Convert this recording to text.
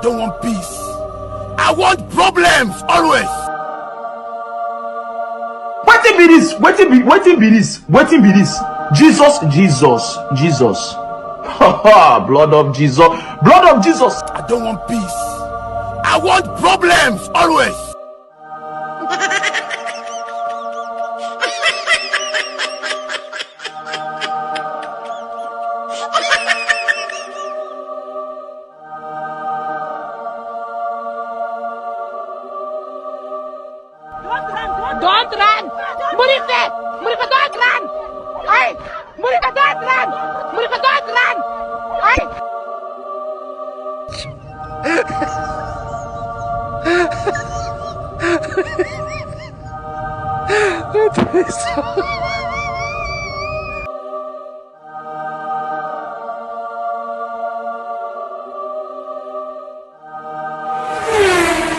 don't want peace. I want problems always. Wetin be this? Wetin be this? Jesus. Blood of Jesus. I don't want peace. I want problems always. Don't run! Murife! Don't run! Ay! Murife, don't run! Don't run! Ay! That is so...